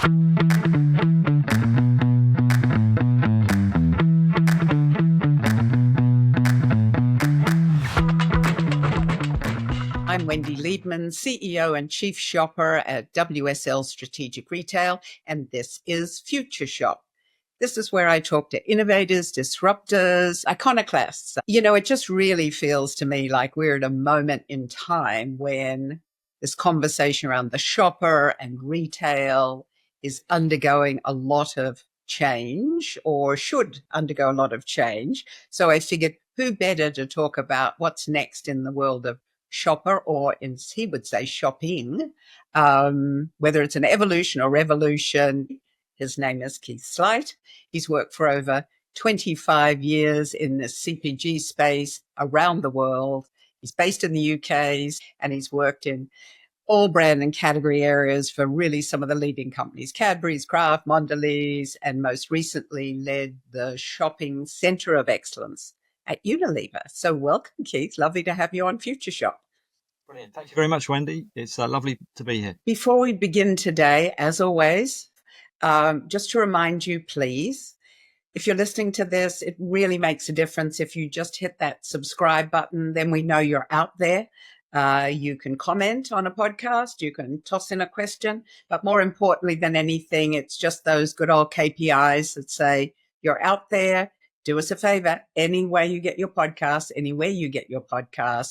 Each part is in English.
I'm Wendy Liebmann, CEO and Chief Shopper at WSL Strategic Retail, and this is Future Shop. This is where I talk to innovators, disruptors, iconoclasts. You know, it just really feels to me like we're at a moment in time when this conversation around the shopper and retail is undergoing a lot of change, or should undergo a lot of change. So I figured who better to talk about what's next in the world of shopper, or as he would say, shopping, whether it's an evolution or revolution. His name is Keith Sleight. He's worked for over 25 years in the CPG space around the world. He's based in the UK, and he's worked in all brand and category areas for really some of the leading companies, Cadbury's, Kraft, Mondelez, and most recently led the shopping center of excellence at Unilever. So welcome, Keith. Lovely to have you on Future Shop. Brilliant. Thank you very much, Wendy. It's lovely to be here. Before we begin today, as always, just to remind you, please, if you're listening to this, it really makes a difference if you just hit that subscribe button. Then we know you're out there. You can comment on a podcast, you can toss in a question, but more importantly than anything, it's just those good old KPIs that say you're out there. Do us a favor, anywhere you get your podcasts,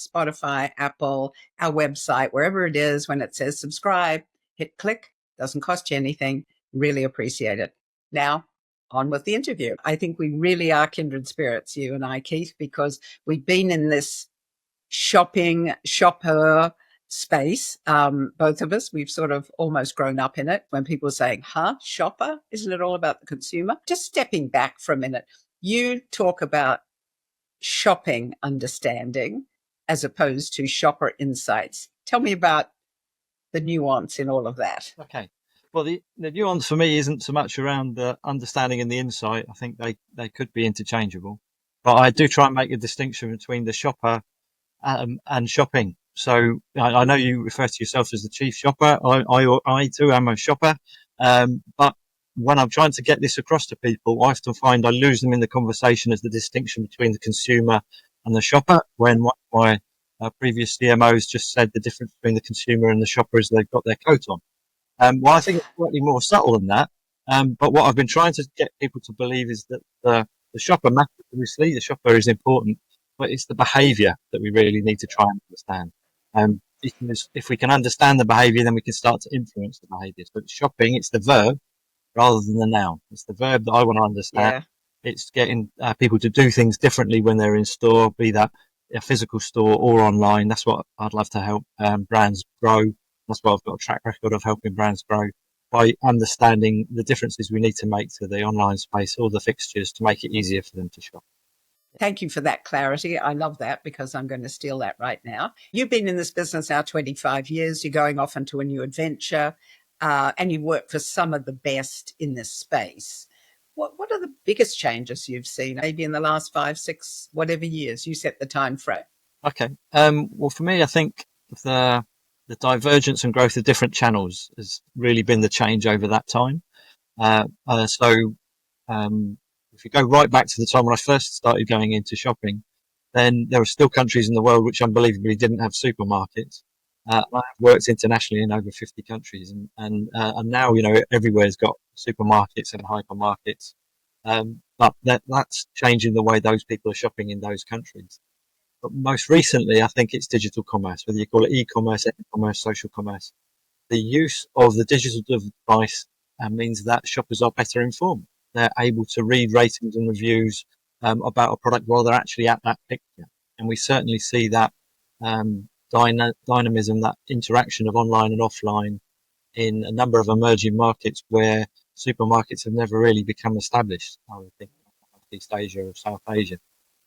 Spotify, Apple, our website, wherever it is, when it says subscribe, hit click, doesn't cost you anything. Really appreciate it. Now, on with the interview. I think we really are kindred spirits, you and I, Keith, because we've been in this shopper space. Both of us, we've sort of almost grown up in it. When people are saying, shopper? Isn't it all about the consumer? Just stepping back for a minute. You talk about shopping understanding as opposed to shopper insights. Tell me about the nuance in all of that. Okay. Well, the nuance for me isn't so much around the understanding and the insight. I think they could be interchangeable. But I do try and make a distinction between the shopper and shopping. So I know you refer to yourself as the chief shopper. I too am a shopper. But when I'm trying to get this across to people, I often find I lose them in the conversation as the distinction between the consumer and the shopper, when my previous CMOs just said the difference between the consumer and the shopper is they've got their coat on. Well, I think it's slightly more subtle than that. But what I've been trying to get people to believe is that the shopper matters. Obviously, the shopper is important, but it's the behaviour that we really need to try and understand. Because if we can understand the behaviour, then we can start to influence the behaviour. So it's shopping, it's the verb rather than the noun. It's the verb that I want to understand. Yeah. It's getting people to do things differently when they're in store, be that a physical store or online. That's what I'd love to help brands grow. That's why I've got a track record of helping brands grow, by understanding the differences we need to make to the online space or the fixtures to make it easier for them to shop. Thank you for that clarity. I love that, because I'm going to steal that right now. You've been in this business now 25 years. You're going off into a new adventure, and you work for some of the best in this space. What are the biggest changes you've seen, maybe in the last 5, 6, whatever years? You set the time frame. Okay. Well, for me, I think the divergence and growth of different channels has really been the change over that time. If you go right back to the time when I first started going into shopping, then there were still countries in the world which unbelievably didn't have supermarkets. I've worked internationally in over 50 countries, and now, you know, everywhere's got supermarkets and hypermarkets. But that's changing the way those people are shopping in those countries. But most recently, I think it's digital commerce, whether you call it e-commerce, e-commerce, social commerce. The use of the digital device means that shoppers are better informed. They're able to read ratings and reviews about a product while they're actually at that picture. And we certainly see that dynamism, that interaction of online and offline in a number of emerging markets where supermarkets have never really become established. I would think East Asia or South Asia.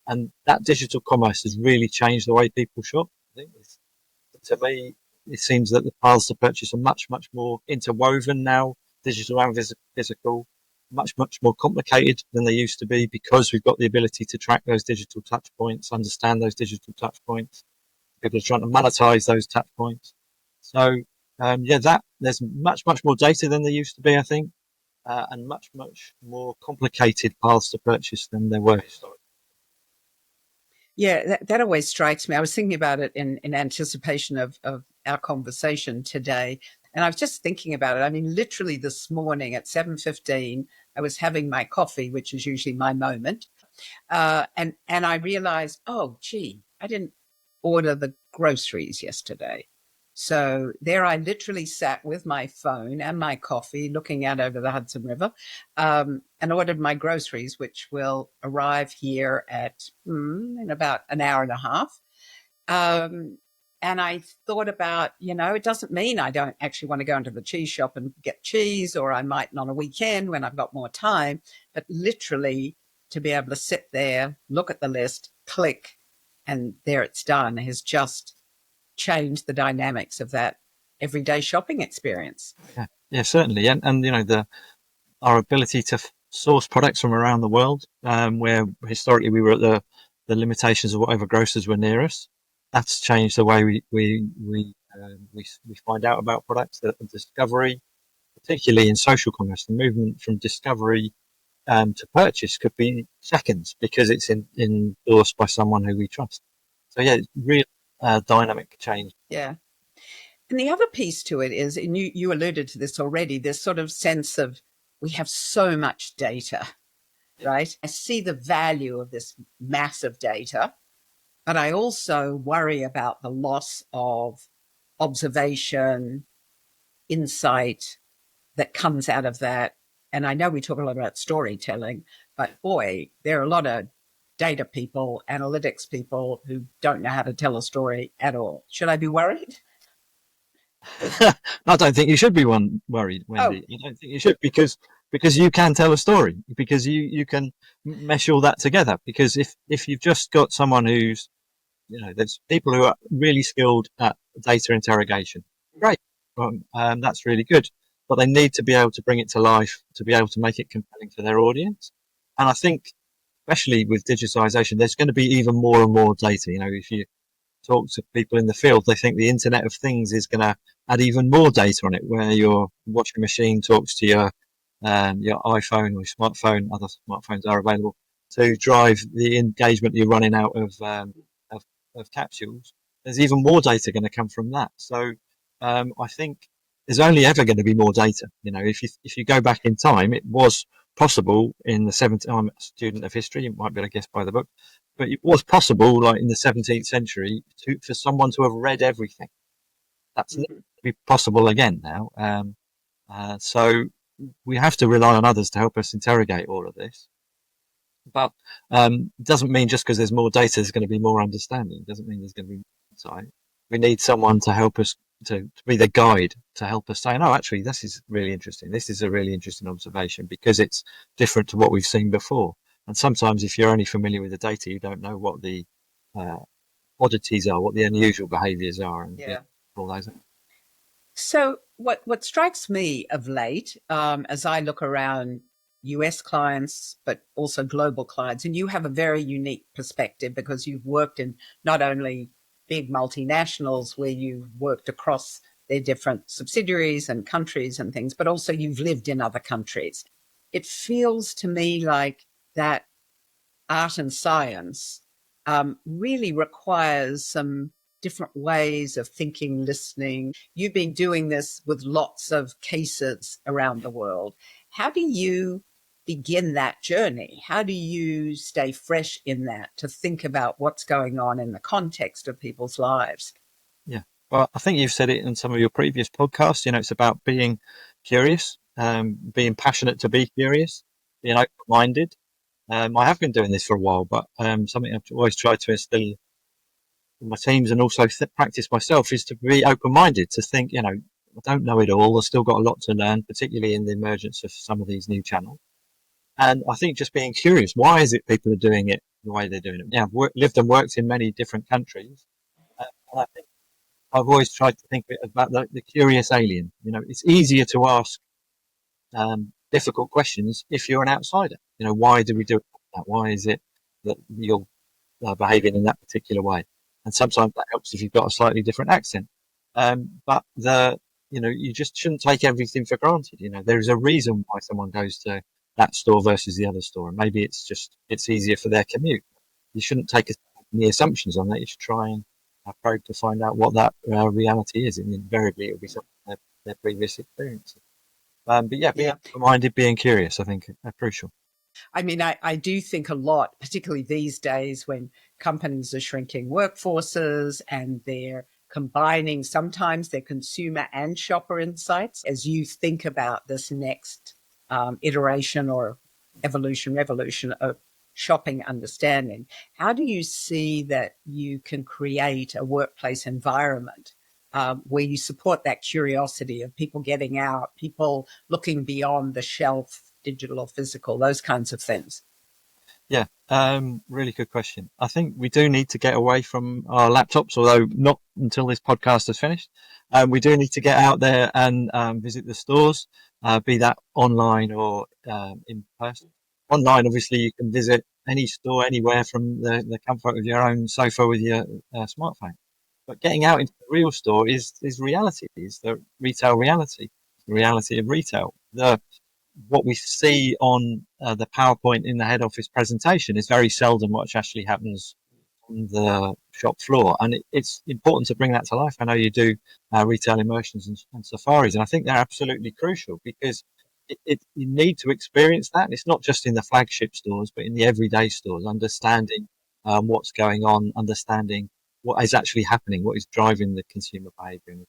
And that digital commerce has really changed the way people shop. I think to me, it seems that the paths to purchase are much, much more interwoven now, digital and physical, much, much more complicated than they used to be, because we've got the ability to track those digital touch points, understand those digital touch points. People are trying to monetize those touch points. So There's much more data than there used to be, I think, and much more complicated paths to purchase than there were historically. Yeah, that always strikes me. I was thinking about it in anticipation of our conversation today. And I was just thinking about it. I mean, literally this morning at 7:15, I was having my coffee, which is usually my moment. And I realized, oh, gee, I didn't order the groceries yesterday. So there I literally sat with my phone and my coffee looking out over the Hudson River, and ordered my groceries, which will arrive here in about an hour and a half. Um, and I thought about, it doesn't mean I don't actually want to go into the cheese shop and get cheese, or I might on a weekend when I've got more time, but literally to be able to sit there, look at the list, click, and there it's done has just changed the dynamics of that everyday shopping experience. Yeah, certainly. And our ability to source products from around the world, where historically we were at the limitations of whatever grocers were near us. That's changed the way we find out about products. The discovery, particularly in social commerce, the movement from discovery to purchase could be seconds because it's endorsed by someone who we trust. So yeah, it's real dynamic change. Yeah. And the other piece to it is, and you alluded to this already, this sort of sense of we have so much data, right? I see the value of this massive data, but I also worry about the loss of observation, insight that comes out of that. And I know we talk a lot about storytelling, but boy, there are a lot of data people, analytics people who don't know how to tell a story at all. Should I be worried? I don't think you should be worried, Wendy. I don't think you should because you can tell a story, because you can mesh all that together. Because if you've just got someone who's, there's people who are really skilled at data interrogation, great, that's really good, but they need to be able to bring it to life to be able to make it compelling for their audience. And I think, especially with digitization, there's going to be even more and more data. If you talk to people in the field, they think the Internet of Things is going to add even more data on it, where your washing machine talks to your iPhone or smartphone. Other smartphones are available to drive the engagement you're running out of capsules. There's even more data going to come from that. So I think there's only ever going to be more data. If you go back in time, it was possible in the 17th. I'm a student of history. You might be able to guess by the book. But it was possible, like in the 17th century, for someone to have read everything. That's not be possible again now. So we have to rely on others to help us interrogate all of this. But it doesn't mean just because there's more data, there's going to be more understanding. It doesn't mean there's going to be more insight. We need someone to help us, to be the guide, to help us say, no, actually, this is really interesting. This is a really interesting observation because it's different to what we've seen before. And sometimes if you're only familiar with the data, you don't know what the oddities are, what the unusual behaviours are, and all those. So what strikes me of late, as I look around US clients, but also global clients, and you have a very unique perspective because you've worked in not only big multinationals where you've worked across their different subsidiaries and countries and things, but also you've lived in other countries. It feels to me like that art and science really requires some different ways of thinking, listening. You've been doing this with lots of cases around the world. How do you begin that journey? How do you stay fresh in that to think about what's going on in the context of people's lives? Yeah, well, I think you've said it in some of your previous podcasts. It's about being curious, being passionate to be curious, being open-minded. I have been doing this for a while, but something I've always tried to instill in my teams and also practice myself is to be open-minded, to think, I don't know it all. I've still got a lot to learn, particularly in the emergence of some of these new channels. And I think just being curious, why is it people are doing it the way they're doing it? Yeah, I've lived and worked in many different countries. And I think I've always tried to think about the curious alien. It's easier to ask difficult questions if you're an outsider. Why do we do it like that? Why is it that you're behaving in that particular way? And sometimes that helps if you've got a slightly different accent. But the you just shouldn't take everything for granted. There's a reason why someone goes to that store versus the other store. And maybe it's easier for their commute. You shouldn't take any assumptions on that. You should try and probe to find out what that reality is. And invariably it'll be something their previous experiences. But yeah, being open-minded, being curious, I think are crucial. I mean, I do think a lot, particularly these days when companies are shrinking workforces and they're combining sometimes their consumer and shopper insights. As you think about this next iteration or revolution of shopping understanding, how do you see that you can create a workplace environment where you support that curiosity of people getting out, people looking beyond the shelf, digital or physical, those kinds of things? Yeah, really good question. I think we do need to get away from our laptops, although not until this podcast is finished. We do need to get out there and visit the stores, be that online or in person. Online, obviously, you can visit any store anywhere from the comfort of your own sofa with your smartphone. But getting out into the real store is reality, is the retail reality, the reality of retail. What we see on the PowerPoint in the head office presentation is very seldom what actually happens on the shop floor. And it's important to bring that to life. I know you do retail immersions and safaris, and I think they're absolutely crucial because you need to experience that. And it's not just in the flagship stores, but in the everyday stores, understanding what's going on, understanding what is actually happening, what is driving the consumer behavior.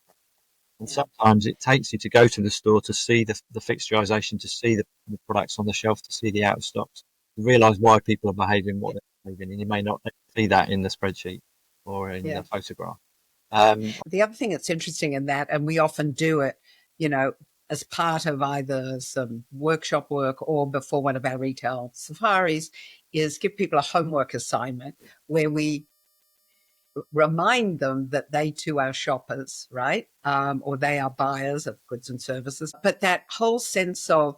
And sometimes it takes you to go to the store to see the fixturization, to see the products on the shelf, to see the out of stocks, to realise why people are behaving what they're behaving. And you may not see that in the spreadsheet or in the photograph. The other thing that's interesting in that, and we often do it, as part of either some workshop work or before one of our retail safaris, is give people a homework assignment where we remind them that they too are shoppers, right? Or they are buyers of goods and services. But that whole sense of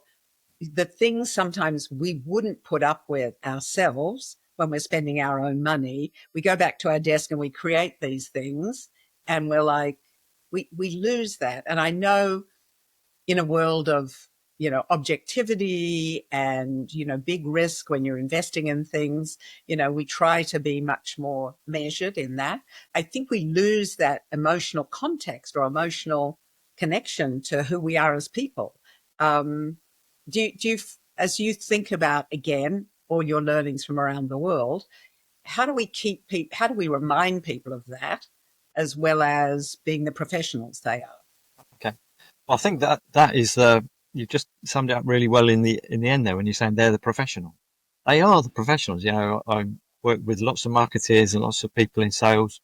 the things sometimes we wouldn't put up with ourselves when we're spending our own money, we go back to our desk and we create these things and we're like, we lose that. And I know in a world of objectivity and big risk when you're investing in things, we try to be much more measured in that. I think we lose that emotional context or emotional connection to who we are as people. Do you, as you think about again all your learnings from around the world, how do we remind people of that as well as being the professionals they are? Okay. Well, I think that is you just summed it up really well in the end there when you're saying they're the professional. They are the professionals. I work with lots of marketeers and lots of people in sales,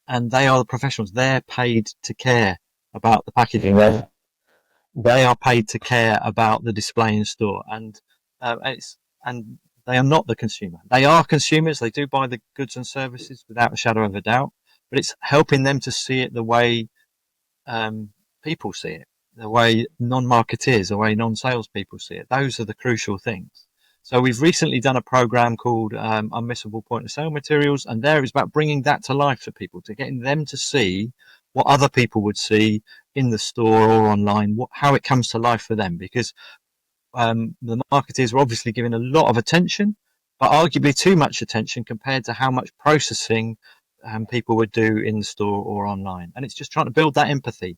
and they are the professionals. They're paid to care about the packaging. They are paid to care about the display in store, and they are not the consumer. They are consumers. They do buy the goods and services without a shadow of a doubt, but it's helping them to see it the way people see it, the way non-marketeers, the way non-sales people see it. Those are the crucial things. So we've recently done a program called Unmissable Point of Sale Materials, and there is about bringing that to life for people, to getting them to see what other people would see in the store or online, how it comes to life for them. Because the marketeers are obviously giving a lot of attention, but arguably too much attention compared to how much processing people would do in the store or online. And it's just trying to build that empathy.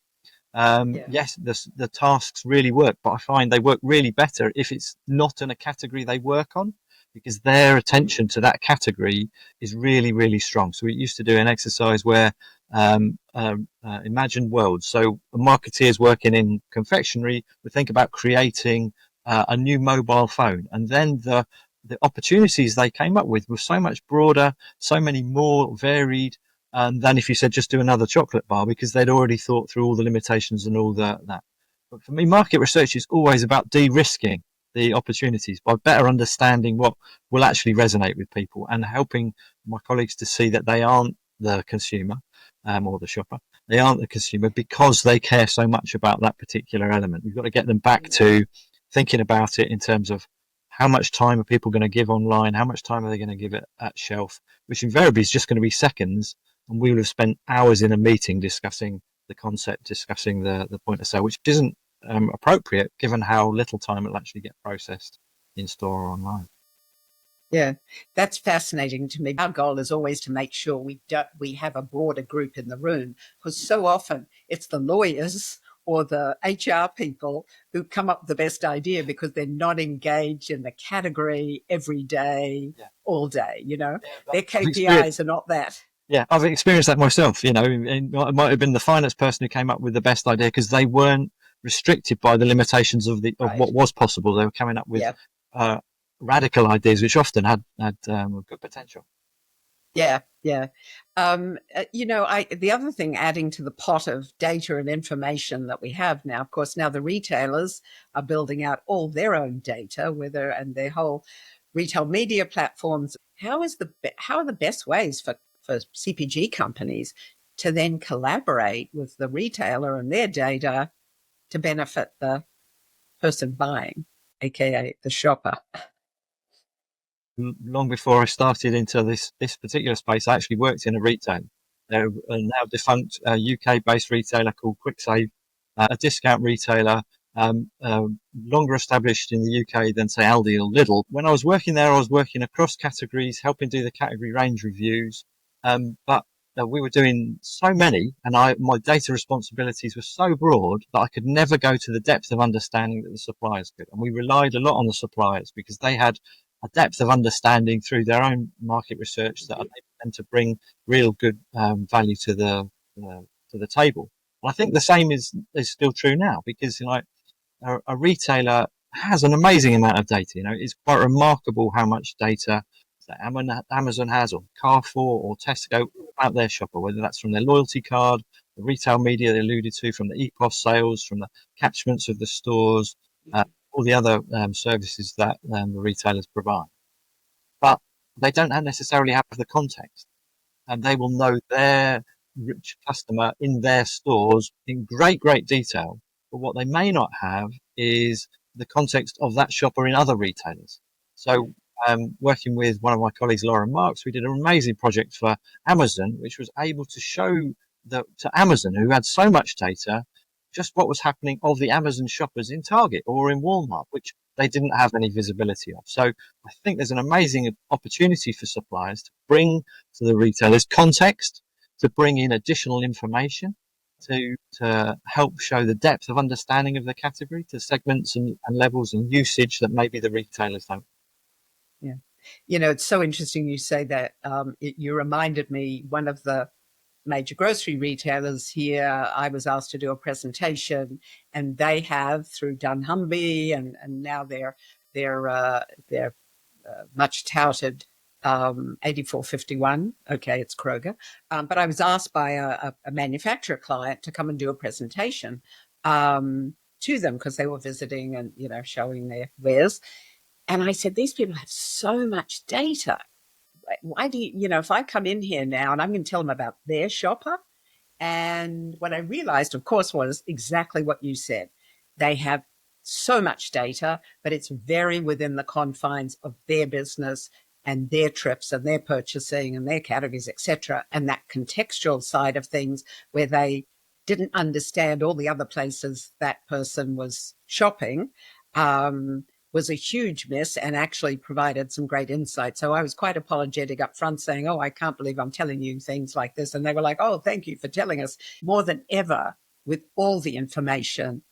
Yes, the tasks really work, but I find they work really better if it's not in a category they work on, because their attention to that category is really, really strong. So we used to do an exercise where imagine worlds. So marketeers working in confectionery would think about creating a new mobile phone, and then the opportunities they came up with were so much broader, so many more varied than if you said just do another chocolate bar, because they'd already thought through all the limitations and all that. But for me, market research is always about de-risking the opportunities by better understanding what will actually resonate with people and helping my colleagues to see that they aren't the consumer or the shopper. They aren't the consumer because they care so much about that particular element. We've got to get them back to thinking about it in terms of how much time are people going to give online, how much time are they going to give it at shelf, which invariably is just going to be seconds. And we will have spent hours in a meeting discussing the concept, discussing the point of sale, which isn't appropriate given how little time it'll actually get processed in store or online. Yeah, that's fascinating to me. Our goal is always to make sure we have a broader group in the room, because so often it's the lawyers or the HR people who come up with the best idea because they're not engaged in the category every day, all day, Their KPIs are not that. Yeah, I've experienced that myself. It might have been the finance person who came up with the best idea because they weren't restricted by the limitations of what was possible. They were coming up with radical ideas, which often had good potential. Yeah. The other thing, adding to the pot of data and information that we have now, of course, now the retailers are building out all their own data, and their whole retail media platforms. How are the best ways for CPG companies to then collaborate with the retailer and their data to benefit the person buying, aka the shopper? Long before I started into this particular space, I actually worked in a retail. A now defunct UK-based retailer called QuickSave, a discount retailer, longer established in the UK than, say, Aldi or Lidl. When I was working there, I was working across categories, helping do the category range reviews. But we were doing so many, and my data responsibilities were so broad that I could never go to the depth of understanding that the suppliers could. And we relied a lot on the suppliers because they had a depth of understanding through their own market research that enabled them to bring real good value to the table. And I think the same is still true now, because a retailer has an amazing amount of data. It's quite remarkable how much data that Amazon has, or Carrefour or Tesco, about their shopper, whether that's from their loyalty card, the retail media they alluded to, from the EPOS sales, from the catchments of the stores, all the other services that the retailers provide. But they don't necessarily have the context, and they will know their rich customer in their stores in great detail. But what they may not have is the context of that shopper in other retailers. So working with one of my colleagues, Lauren Marks, we did an amazing project for Amazon, which was able to show to Amazon, who had so much data, just what was happening of the Amazon shoppers in Target or in Walmart, which they didn't have any visibility of. So I think there's an amazing opportunity for suppliers to bring to the retailers context, to bring in additional information, to help show the depth of understanding of the category, to segments and levels and usage that maybe the retailers don't. Yeah. It's so interesting you say that. You reminded me, one of the major grocery retailers here, I was asked to do a presentation, and they have, through dunnhumby and now their much touted 8451. Okay, it's Kroger. But I was asked by a manufacturer client to come and do a presentation to them because they were visiting and, showing their wares. And I said, these people have so much data. Why do you, if I come in here now and I'm going to tell them about their shopper, and what I realized, of course, was exactly what you said. They have so much data, but it's very within the confines of their business and their trips and their purchasing and their categories, etc. And that contextual side of things, where they didn't understand all the other places that person was shopping, was a huge miss, and actually provided some great insight. So I was quite apologetic up front, saying, oh, I can't believe I'm telling you things like this. And they were like, oh, thank you for telling us. More than ever, with all the information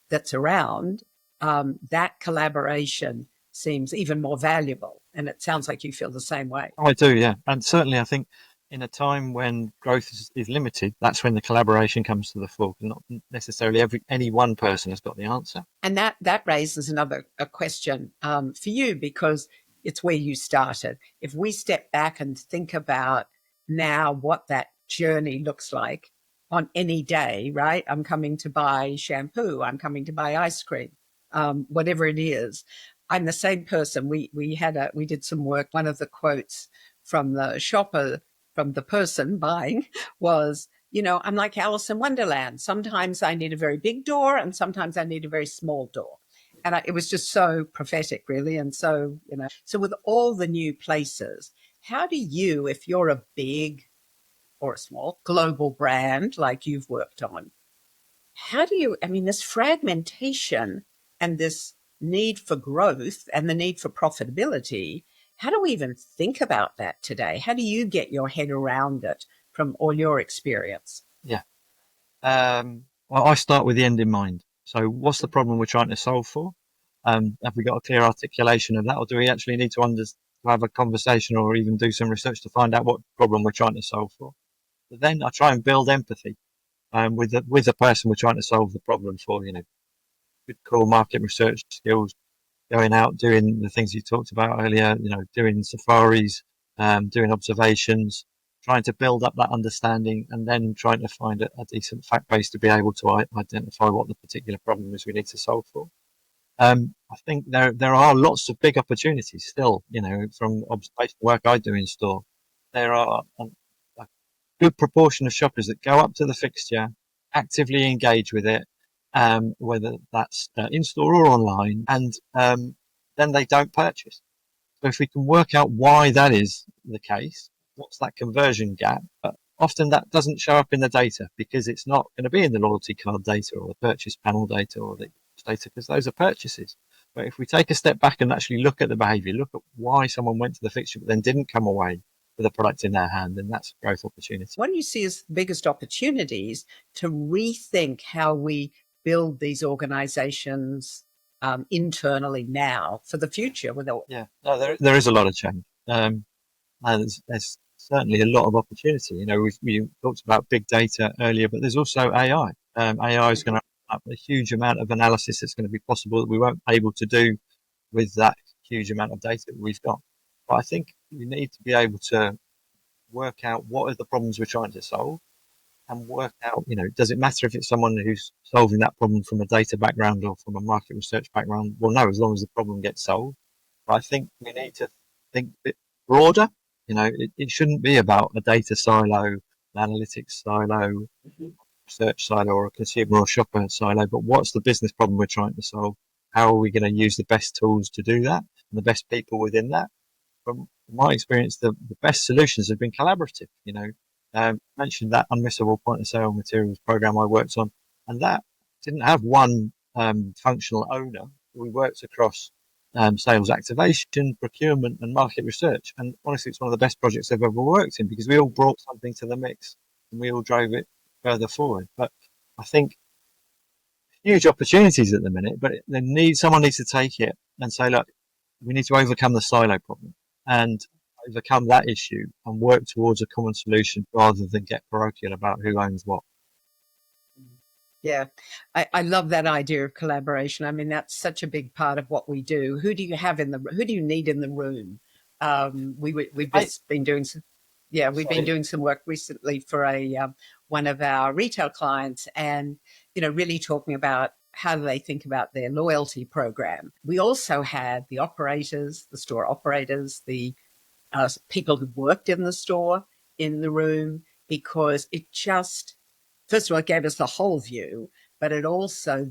that's around, that collaboration seems even more valuable. And it sounds like you feel the same way. I do, yeah. And certainly I think in a time when growth is limited, that's when the collaboration comes to the fore. Not necessarily any one person has got the answer. And that raises a question for you, because it's where you started. If we step back and think about now what that journey looks like on any day, right? I'm coming to buy shampoo. I'm coming to buy ice cream, whatever it is. I'm the same person. We did some work. One of the quotes from the shopper, from the person buying, was, I'm like Alice in Wonderland. Sometimes I need a very big door and sometimes I need a very small door. And it was just so prophetic, really. And so, so with all the new places, how do you, if you're a big or a small global brand like you've worked on, how do you, I mean, this fragmentation and this need for growth and the need for profitability, how do we even think about that today? How do you get your head around it from all your experience? Yeah. Well, I start with the end in mind. So what's the problem we're trying to solve for? Have we got a clear articulation of that, or do we actually need to have a conversation or even do some research to find out what problem we're trying to solve for? But then I try and build empathy with the person we're trying to solve the problem for. Good core market research skills, going out doing the things you talked about earlier. Doing safaris, doing observations, trying to build up that understanding, and then trying to find a decent fact base to be able to identify what the particular problem is we need to solve for. I think there are lots of big opportunities still, from observation work I do in store. There are a good proportion of shoppers that go up to the fixture, actively engage with it, whether that's in store or online, and then they don't purchase. So if we can work out why that is the case, what's that conversion gap? But often that doesn't show up in the data because it's not going to be in the loyalty card data or the purchase panel data or the data, because those are purchases. But if we take a step back and actually look at the behavior, look at why someone went to the fixture but then didn't come away with a product in their hand, then that's a growth opportunity. What do you see as the biggest opportunities to rethink how we build these organizations internally now for the future? Yeah, no, there is a lot of change. And there's certainly a lot of opportunity. We talked about big data earlier, but there's also AI. AI is going to have a huge amount of analysis that's going to be possible that we won't be able to do with that huge amount of data that we've got. But I think we need to be able to work out what are the problems we're trying to solve, and work out, does it matter if it's someone who's solving that problem from a data background or from a market research background? Well, no, as long as the problem gets solved. But I think we need to think a bit broader. It shouldn't be about a data silo, an analytics silo, research silo, or a consumer or shopper silo, but what's the business problem we're trying to solve? How are we going to use the best tools to do that and the best people within that? From my experience, the best solutions have been collaborative. Mentioned that unmissable point of sale materials program I worked on, and that didn't have one functional owner. We worked across sales activation, procurement, and market research. And honestly, it's one of the best projects I've ever worked in because we all brought something to the mix and we all drove it further forward. But I think huge opportunities at the minute, but someone needs to take it and say, look, we need to overcome the silo problem and overcome that issue and work towards a common solution rather than get parochial about who owns what. Yeah, I love that idea of collaboration. I mean, that's such a big part of what we do. Who do you need in the room? We've just been doing some, been doing some work recently for one of our retail clients, and really talking about how do they think about their loyalty program. We also had the operators, the store operators, the people who worked in the store in the room, because it just, first of all, it gave us the whole view, but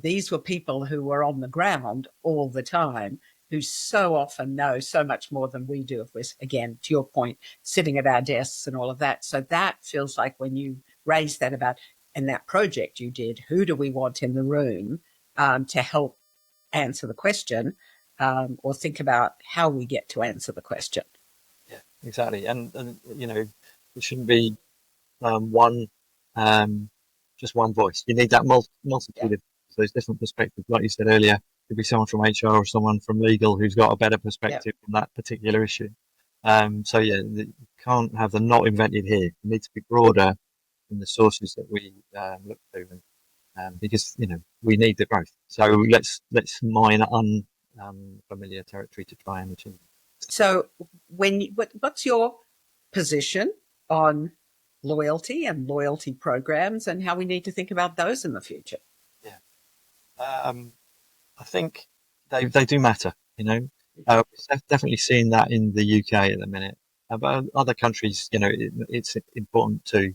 these were people who were on the ground all the time, who so often know so much more than we do if we're, again, to your point, sitting at our desks and all of that. So that feels like when you raised that about, in that project you did, who do we want in the room to help answer the question, or think about how we get to answer the question. Yeah, exactly. And it shouldn't be one just one voice. You need that multitude of those different perspectives. Like you said earlier, could be someone from HR or someone from legal who's got a better perspective on that particular issue. You can't have them not invented here. You need to be broader in the sources that we look to, because we need the growth. So let's mine unfamiliar territory to try and achieve. So what's your position on loyalty and loyalty programs and how we need to think about those in the future? Yeah, I think they do matter. We're definitely seeing that in the UK at the minute, but other countries, it's important too,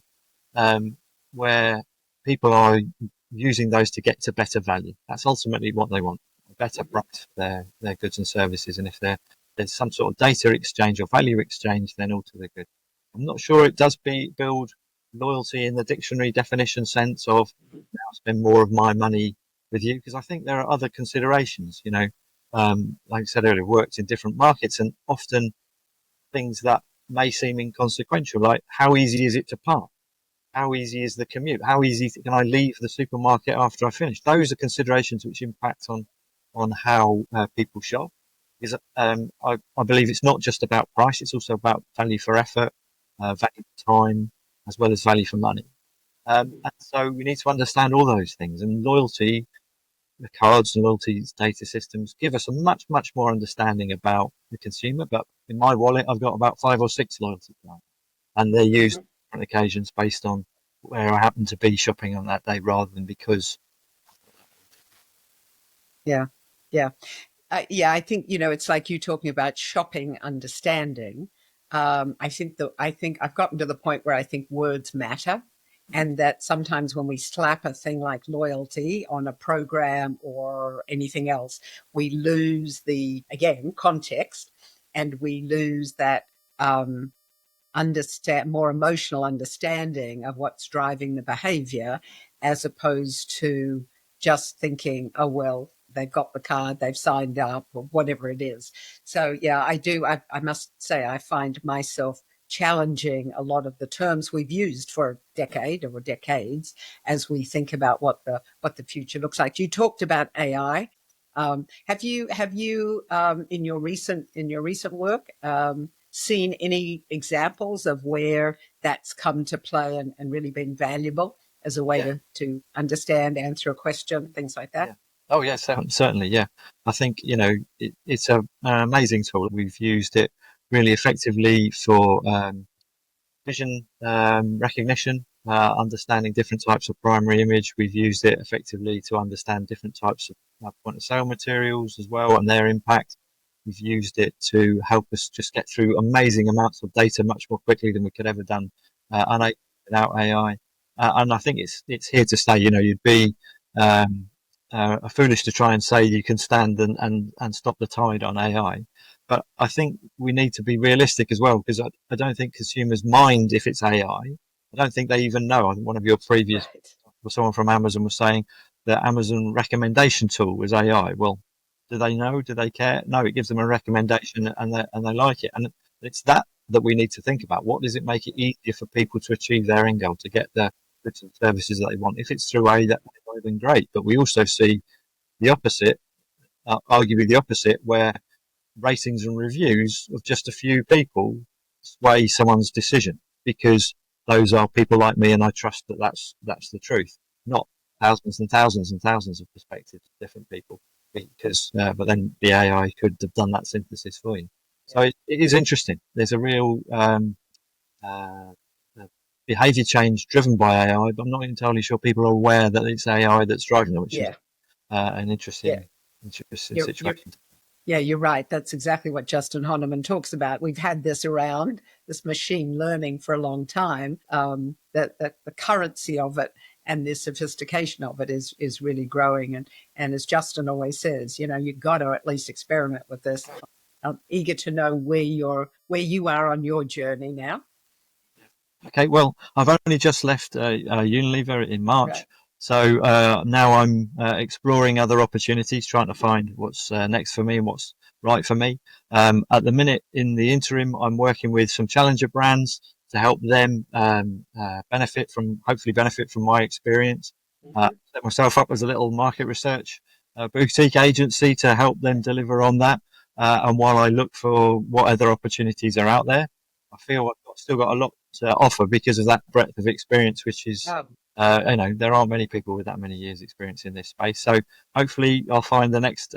where people are using those to get to better value. That's ultimately what they want: a better price for their goods and services. And if there's some sort of data exchange or value exchange, then all to the good. I'm not sure it does build loyalty in the dictionary definition sense of spend more of my money with you? Because I think there are other considerations, like I said earlier, worked in different markets, and often things that may seem inconsequential, like how easy is it to park? How easy is the commute? How easy can I leave the supermarket after I finish? Those are considerations which impact on how people shop. Because I believe it's not just about price; it's also about value for effort, value for time, as well as value for money. And so we need to understand all those things. And loyalty, the cards and loyalty data systems give us a much, much more understanding about the consumer. But in my wallet, I've got about 5 or 6 loyalty cards, and they're used on different occasions based on where I happen to be shopping on that day rather than because. Yeah. Yeah. Yeah, I think, it's like you talking about shopping understanding. I think I've gotten to the point where I think words matter, and that sometimes when we slap a thing like loyalty on a program or anything else, we lose the, again, context, and we lose that more emotional understanding of what's driving the behavior, as opposed to just thinking, oh, well, they've got the card, they've signed up, or whatever it is. So, yeah, I must say, I find myself challenging a lot of the terms we've used for a decade or decades as we think about what the future looks like. You talked about AI. Have you in your recent work seen any examples of where that's come to play and really been valuable as a way to understand, answer a question, things like that? Yeah. Oh, yes, certainly. Yeah. I think, it's an amazing tool. We've used it really effectively for vision recognition, understanding different types of primary image. We've used it effectively to understand different types of point of sale materials as well and their impact. We've used it to help us just get through amazing amounts of data much more quickly than we could ever done without AI. And I think it's here to stay. You'd be foolish to try and say you can stand and stop the tide on AI. But I think we need to be realistic as well, because I don't think consumers mind if it's AI. I don't think they even know. I think one of your previous, someone from Amazon was saying the Amazon recommendation tool was AI. Well, do they know? Do they care? No, it gives them a recommendation and they like it. And it's that we need to think about. What does it make it easier for people to achieve their end goal, to get the goods and services that they want? If it's through AI, then great. But we also see the opposite, arguably the opposite, where ratings and reviews of just a few people sway someone's decision, because those are people like me, and I trust that that's the truth, not thousands and thousands and thousands of perspectives of different people. Because, but then the AI could have done that synthesis for you. So it is interesting. There's a real uh, behaviour change driven by AI, but I'm not entirely sure people are aware that it's AI that's driving them, which is an interesting situation. Yeah, you're right. That's exactly what Justin Honeman talks about. We've had this around, this machine learning, for a long time. That the currency of it and the sophistication of it is really growing. And as Justin always says, you've got to at least experiment with this. I'm eager to know where you are on your journey now. Okay, well, I've only just left Unilever in March. Right. So now I'm exploring other opportunities, trying to find what's next for me and what's right for me. At the minute, in the interim, I'm working with some challenger brands to help them hopefully benefit from my experience. Set myself up as a little market research boutique agency to help them deliver on that. And while I look for what other opportunities are out there, I feel I've still got a lot to offer because of that breadth of experience, which is, there aren't many people with that many years experience in this space. So hopefully I'll find the next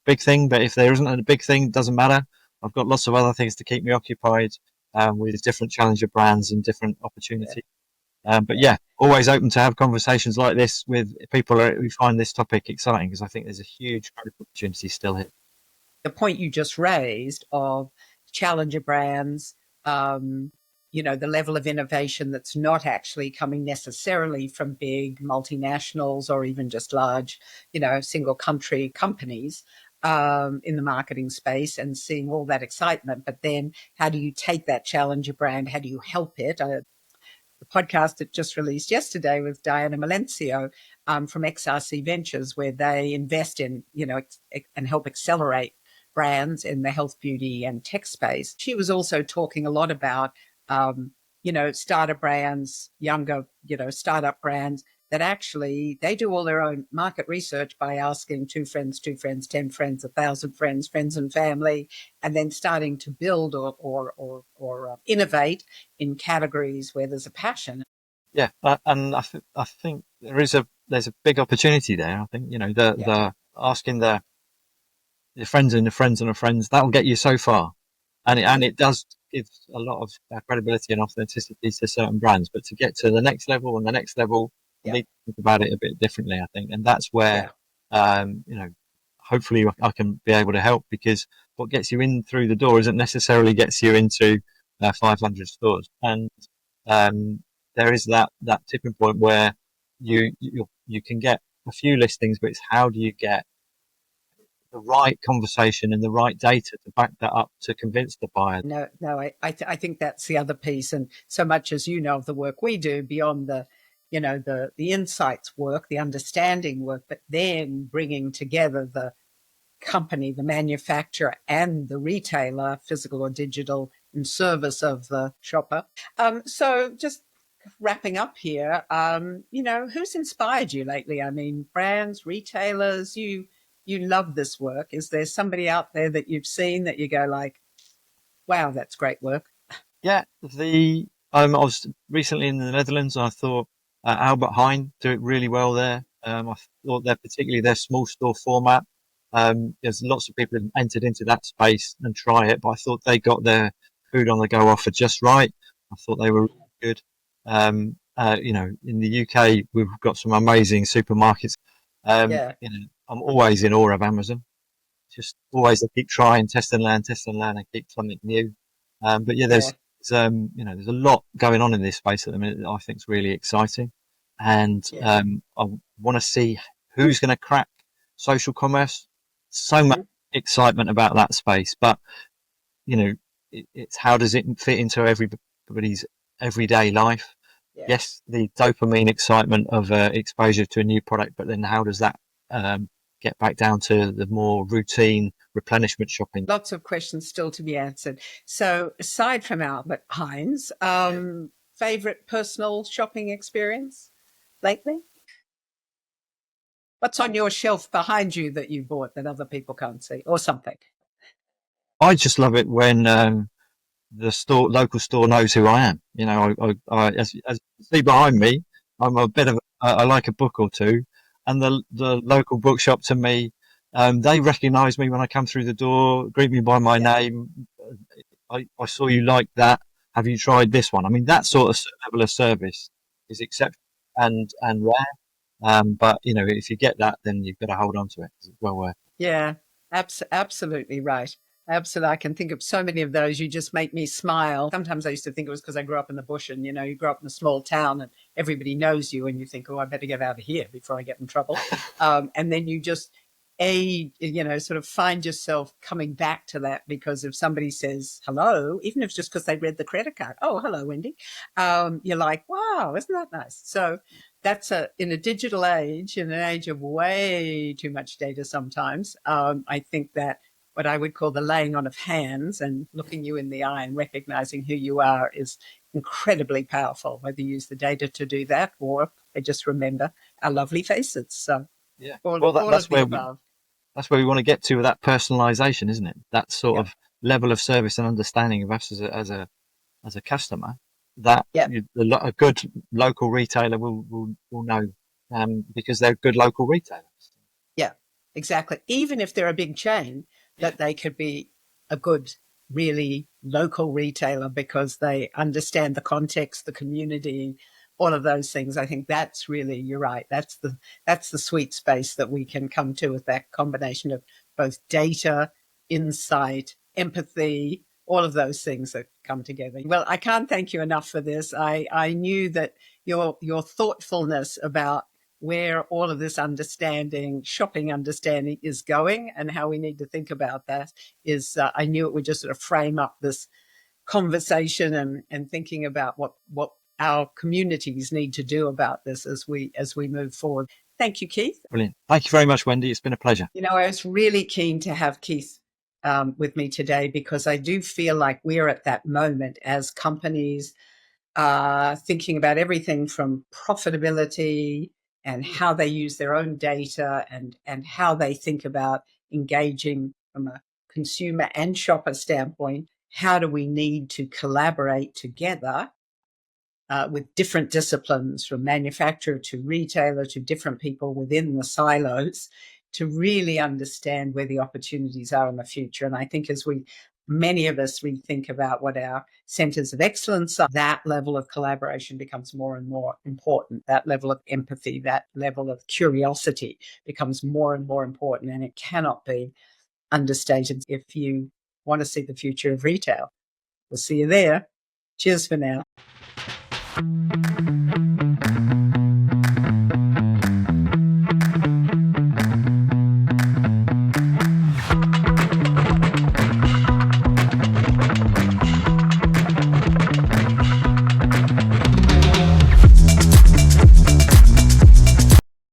big thing. But if there isn't a big thing, it doesn't matter. I've got lots of other things to keep me occupied with different challenger brands and different opportunities. But yeah, always open to have conversations like this with people who find this topic exciting, because I think there's a huge growth opportunity still here. The point you just raised of challenger brands, the level of innovation that's not actually coming necessarily from big multinationals or even just large, single country companies in the marketing space, and seeing all that excitement. But then how do you take that challenger brand? How do you help it? The podcast that just released yesterday with Diana Malencio from XRC Ventures, where they invest in, and help accelerate brands in the health, beauty, and tech space. She was also talking a lot about, starter brands, younger, startup brands that actually they do all their own market research by asking 2 friends, 10 friends, 1,000 friends, friends and family, and then starting to build or innovate in categories where there's a passion. Yeah, and I think there's a big opportunity there. I think the asking your friends and your friends and your friends, that'll get you so far, and it does give a lot of credibility and authenticity to certain brands. But to get to the next level and the next level, you need to think about it a bit differently, I think, and that's where hopefully I can be able to help, because what gets you in through the door isn't necessarily gets you into 500 stores, and there is that tipping point where you can get a few listings, but it's how do you get the right conversation and the right data to back that up to convince the buyer. No, I think that's the other piece. And so much as of the work we do beyond the, the insights work, the understanding work, but then bringing together the company, the manufacturer, and the retailer, physical or digital, in service of the shopper. So just wrapping up here, who's inspired you lately? I mean, brands, retailers, you love this work. Is there somebody out there that you've seen that you go like, wow, that's great work? Yeah, I was recently in the Netherlands, and I thought Albert Heijn do it really well there. I thought particularly their small store format. There's lots of people who've entered into that space and try it, but I thought they got their food on the go offer just right. I thought they were really good. In the UK, we've got some amazing supermarkets. I'm always in awe of Amazon. Just always, I keep trying, test and learn, and keep something new. But there's a lot going on in this space at the minute that I think is really exciting, and I want to see who's going to crack social commerce. So much excitement about that space, but it's how does it fit into everybody's everyday life? Yes, the dopamine excitement of exposure to a new product, but then how does that get back down to the more routine replenishment shopping? Lots of questions still to be answered. So aside from Albert Heijn's, favorite personal shopping experience lately? What's on your shelf behind you that you bought that other people can't see, or something? I just love it when the local store knows who I am. As you see behind me, I'm a bit of I like a book or two, and the local bookshop to me, they recognise me when I come through the door, greet me by my name. I saw you like that. Have you tried this one? I mean, that sort of level of service is exceptional and rare. But if you get that, then you've got to hold on to it. It's well worth it. Yeah, absolutely right. Absolutely. I can think of so many of those. You just make me smile. Sometimes I used to think it was because I grew up in the bush, and, you grow up in a small town and everybody knows you, and you think, oh, I better get out of here before I get in trouble. And then you just, sort of find yourself coming back to that, because if somebody says hello, even if it's just because they read the credit card, oh, hello, Wendy, you're like, wow, isn't that nice? So that's in a digital age, in an age of way too much data sometimes, I think that what I would call the laying on of hands and looking you in the eye and recognizing who you are is incredibly powerful, whether you use the data to do that or they just remember our lovely faces. So that's where we want to get to with that personalization, isn't it? That sort of level of service and understanding of us as a customer that a good local retailer will know, because they're good local retailers. Yeah, exactly. Even if they're a big chain, that they could be a good, really local retailer because they understand the context, the community, all of those things. I think that's really, you're right. That's the sweet space that we can come to with that combination of both data, insight, empathy, all of those things that come together. Well, I can't thank you enough for this. I knew that your thoughtfulness about where all of this shopping understanding is going and how we need to think about that is, I knew it would just sort of frame up this conversation and thinking about what our communities need to do about this as we move forward. Thank you, Keith. Brilliant. Thank you very much, Wendy. It's been a pleasure. I was really keen to have Keith with me today because I do feel like we're at that moment as companies thinking about everything from profitability and how they use their own data and how they think about engaging from a consumer and shopper standpoint. How do we need to collaborate together with different disciplines, from manufacturer to retailer to different people within the silos, to really understand where the opportunities are in the future? And I think as many of us, we think about what our centers of excellence are, that level of collaboration becomes more and more important. That level of empathy, that level of curiosity becomes more and more important. And it cannot be understated if you want to see the future of retail. We'll see you there. Cheers for now.